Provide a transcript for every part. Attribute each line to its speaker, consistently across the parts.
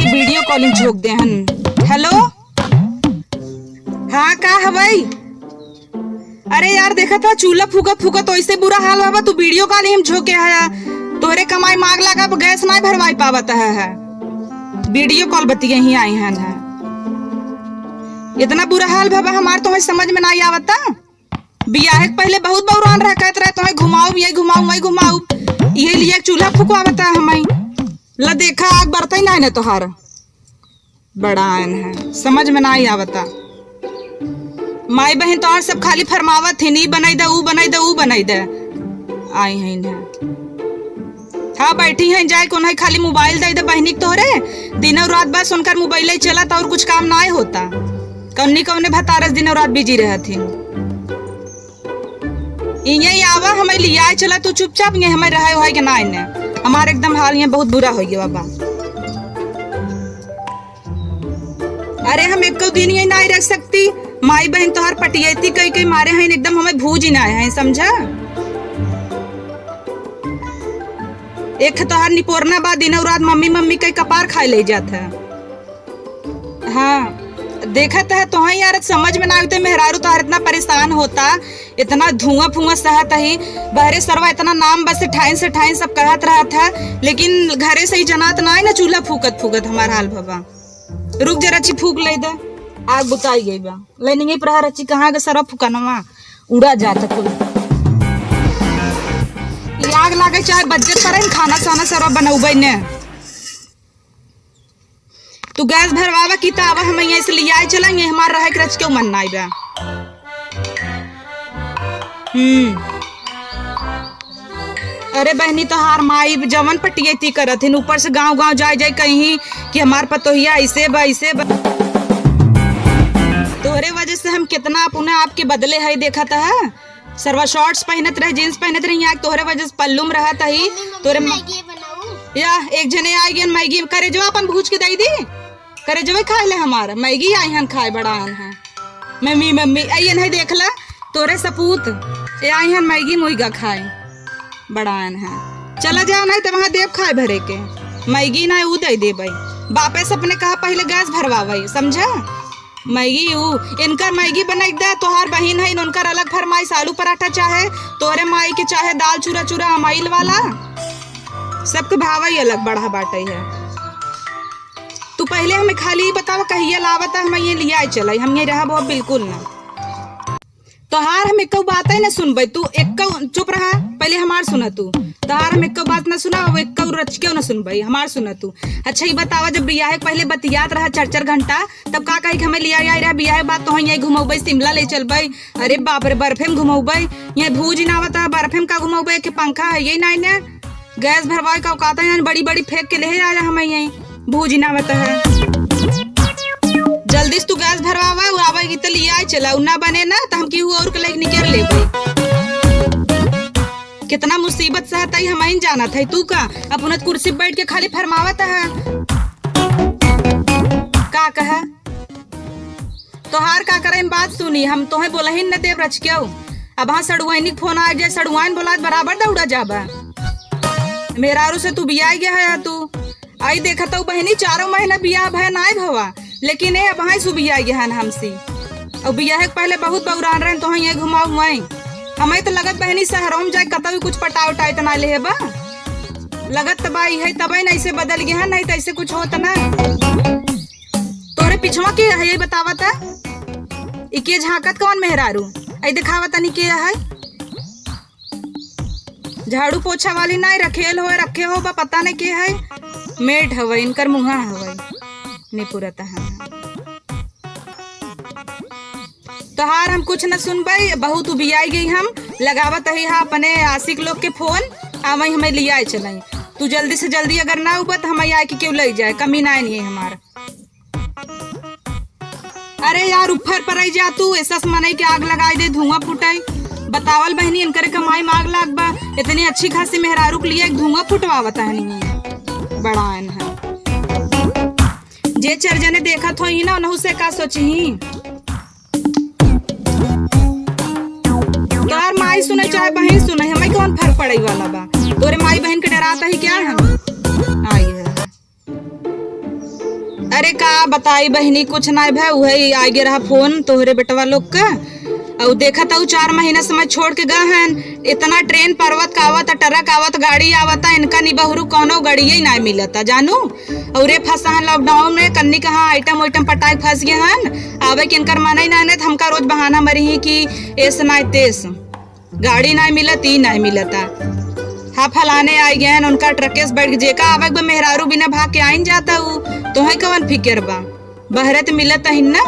Speaker 1: Video calling झोंक दे हन। Hello, हाँ का है भाई? अरे यार देखा था चूल्हा फूकत फूकत तो ऐसे बुरा हाल हवा, तू वीडियो कॉलिंग झोंके है। तोहरे कमाई मांग लगा गैस नहीं भरवाई पावत है। वीडियो कॉल बतिये ही आई है। इतना बुरा हाल भवा हमार तो समझ में नहीं आवता। बियाह के पहले बहुत बौरान रह कहत रहे तो घुमाऊ ये घुमाऊ मैं घुमाऊ, ये लिए चूल्हा फुकवावता हमें। ला देखा आग बरता ही नहीं न तोहार बड़ा आन है, समझ में नहीं आवता। माई बहन तोहार सब खाली फरमावत थी, नी बनाई दे ऊ बनाई दे ऊ बनाई दे। आई है हाँ बैठी है जाए को नहीं, खाली मोबाइल दे दे बहनी तोहरे। दिनों रात बस उनकर मोबाइल ही चला और कुछ काम नहीं होता। कौनी कौने भतारस दिनों रात बिजी रहती। यही आवा हमें लिया चला, तू चुपचाप ये हमें रहे हो कि ना इन्हें हमारे एकदम हाल ये बहुत बुरा हो गया बाबा। अरे हम एक दिन ये नहीं रख सकती। माई बहन तोहर पटियती कई कई मारे हैं एकदम हमें भूज ही ना है, समझा। एक तोहर निपोरना बाद दिनों रात मम्मी मम्मी कई कपार खाए ले जाता है। हाँ देखत है तो यार समझ में ना आते। मेहरारू तो इतना परेशान होता, इतना धुआं फुआं सहत ही बहरे सरवा इतना नाम बस से ठाइन सब कहत रहा था, लेकिन घरे से ही जनात ना है ना चूल्हा फूकत फूकत हमार हाल भवा। रुक जरा ची फूक ले दे, आग बुताई गई बा लेनी प्रहर अच्छी कहाँ के सरवा फूकनवा उड़ा जाता कुल। आग लागे चाहे बज्जत करे खाना साना सरवा बनौबे ने। तू गैस भरवावा की तावा हम इसलिए आए चलेंगे हमार रहे रच क्यों मन ना बा। अरे बहनी तो हार माई जवन पटियती करत है, ऊपर से गांव गांव जाए जाए कहीं कि हमार पतोहिया ऐसे बा ऐसे बा। तोहरे वजह से हम कितना अपने आप के बदले है देखा है। सरवा शॉर्ट्स पहनत रहे, जींस पहनत रहे, यहाँ तोहरे वजह से पल्लूम रहता ही। तोरे या एक जने आई गए मैगी करे जो अपन भूज के दई दी करे जो खाए ले हमारा मैगी आई हन खाए बड़ा आन है। मम्मी मम्मी आई नहीं देख ला तोरे सपूत ये आई हन मैगी मुईगा खाए बड़ा आन है। चला जाओ नहीं तो वहां देव खाए भरे के मैगी ना ऊ दे दे भाई। बापे से अपने कहा पहले गैस भरवा भाई, समझा। मैगी ऊ इनका मैगी बनाई दे, तोहार बहन है उनका अलग फरमाइश आलू पराठा चाहे, तोरे माई के चाहे दाल चूरा चूरा अमाइल वाला, सबके भाव ही अलग बढ़ा बाटे है। तू पहले हमें खाली बतावा कहिया लावता हम ये लिया चला हम ये रहा बहुत बिल्कुल ना। तोहार हम एक बात ही ना सुनबे, तू एक चुप रहा पहले हमार सुना। तू तोहार हम एक बात ना सुना वो एक रच क्यों ना सुनबे हमार सुना तू। अच्छा ये बतावा जब बियाह पहले बतियात रहा 4-4 घंटा तब का कही हमें लिया आई रहा बियाह बात तो यही घुमौबे शिमला ले चलबे। अरे बाप रे बर्फे में घुमौबे, ये भूज ना बता बर्फे में का घुमौबे के पंखा है यही नहीं गैस भरवाए का औकात है बड़ी बड़ी फेंक के ले आया हमें यही भूज ना बता है। जल्दी से तू गैस भरवावा आवा की तो लिया चला ना बने ना तो हम केहू और के लेके निकल ले। कितना मुसीबत सहता ही हम ही जाना था। तू का अपना कुर्सी बैठ के खाली फरमावत है का कहा तोहार का करे बात सुनी हम तोहे बोला ही न देव रच क्यों। अब हाँ सड़ुआनी फोन आ जाए सड़ुआन बोला बराबर दौड़ा जाबा। मेहरारू से तू बिया गया है तू आई देखा तो बहनी 4 महीना बियाह भय ना भवा, लेकिन ये अब हाँ सुबिया गया है हमसे। और बियाह पहले बहुत बौरान रहे तो ये घुमाऊ मैं हमें तो लगत बहनी शहरों में जाए कतौ भी कुछ पटा उठाए तना ले बा लगत तबाई है तबे ना ऐसे बदल गया है, नहीं तो ऐसे कुछ होता ना। तोरे पिछवा के है ये बतावत है इके झाकत कौन मेहरारू आई दिखावत नहीं के है। झाड़ू पोछा वाली नहीं रखेल हो रखे हो बा पता नहीं के है मेट हवे इनकर मुहा हवे ने पुरता है। तोहार हम कुछ न सुनबे बहुत उबियाई गई हम लगावत ही हाँ अपने आशिक लोग के फोन आवई हमें लिया चले। तू जल्दी से जल्दी अगर ना उबत हम आए कि क्यों ले जाए कमी ना नहीं है हमारा। अरे यार ऊपर पर आई जा तू ऐसा मनाई के आग लगाई दे धुआं फुटाई बतावल बहनी इनकर कमाई माग लाग बा इतनी अच्छी खासी मेहरारू के लिए धुआं फुटवावता है नहीं बड़ा आन है। जे 4 जने देखा थो ही ना उन्हों से का सोची यार माई सुने चाहे बहन सुने हमें कौन फर्क पड़े वाला बा। तोरे माई बहन के डराता ही क्या हम आई है। अरे का बताई बहनी, कुछ ना भाई वही आगे रहा फोन तोहरे बेटवा लोग का। और देखा था 4 महीना समय छोड़ के गए हैं। इतना ट्रेन पर्वत का आवत, ट्रक आवत, गाड़ी आवता, इनका निबहरू कोनो गाड़िये ही ना मिलता जानू। और ये फंसा है लॉकडाउन में, कन्नी कहाँ आइटम वाइटम पटाक फंस गए हैं। आवे के इनकर माना ही ना है, हमका रोज बहाना मरी ही कि ऐस ना तेस गाड़ी ना मिलत ही ना मिलता। हाँ फलाने आ गए हैं, उनका ट्रकेस बैठ जेका आवे के मेहरारू बिना भाग के आइन जाता हूँ। तो है कवन फिक्र बा, बहरे तो मिलता ही ना।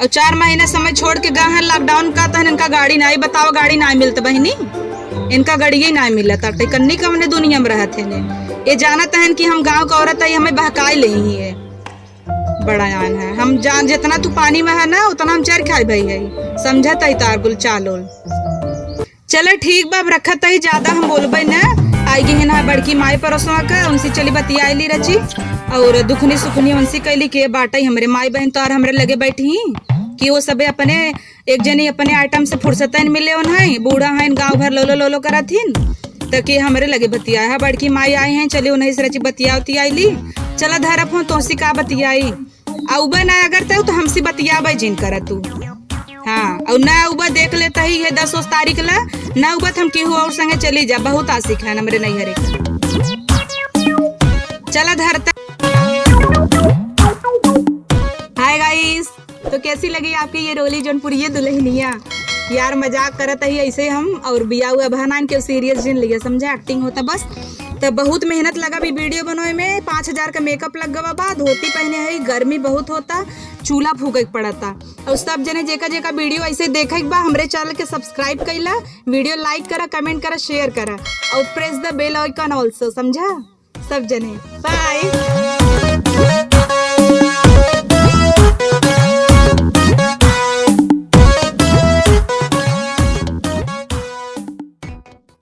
Speaker 1: और 4 महीने समय छोड़ के गए हैं लॉकडाउन का, तो इनका गाड़ी नहीं, बताओ गाड़ी नहीं मिलता बहनी, इनका गाड़ी ही नहीं मिलता। कन्नी कमने दुनिया में रहते ने, ये जानत है कि हम गांव का औरत है, हमें बहकाए ले ही है। बड़ा आन है हम जान, जितना तू पानी में है ना उतना हम चर खाए भाई है, समझत है तार गुल चालोल। चलो ठीक बा, रखत है ज्यादा हम बोलबे ना। आएगी है ना बड़की माई परसवा का, उनसे चली बतियाली रची और दुखनी सुखनी उनसे कैली के बाटा हमरे माई बहन तो हमरे लगे बैठी कि वो सबे अपने एक जनी अपने आइटम से फुर्सत मिले उन है, बूढ़ा है गाँव भर लोलो लोलो करथिन तो के हमरे लगे बतिया है। बड़की माई आए हैं, चले उन्हीं से रची बतियाली। चला धरप हो तो का बतियाई आउबा ना अगर तो हमसे बतियाबे जिन कर तू। हाँ और ना उबा देख लेता ही है 10 तारीख ला, ना उबा हम केहू और संगे चली जा, बहुत आशिक है हमरे नैहरे। चला धरता। हाय गाइस, तो कैसी लगी आपकी ये रोली जौनपुरी दुल्हनिया? यार मजाक करत ही ऐसे हम, और बिया हुआ बहनान के सीरियस जिन लिया, समझे एक्टिंग होता बस। तो बहुत मेहनत लगा भी वीडियो बनाए में, 5000 का मेकअप लग गवा बा, धोती पहने है, गर्मी बहुत होता, चूल्हा फूके पड़ता। और सब जने जेका वीडियो ऐसे देखे बा हमरे चैनल के सब्सक्राइब कइला, वीडियो लाइक करा, कमेंट करा, शेयर करा और press the bell icon also, समझा सब जने। बाय।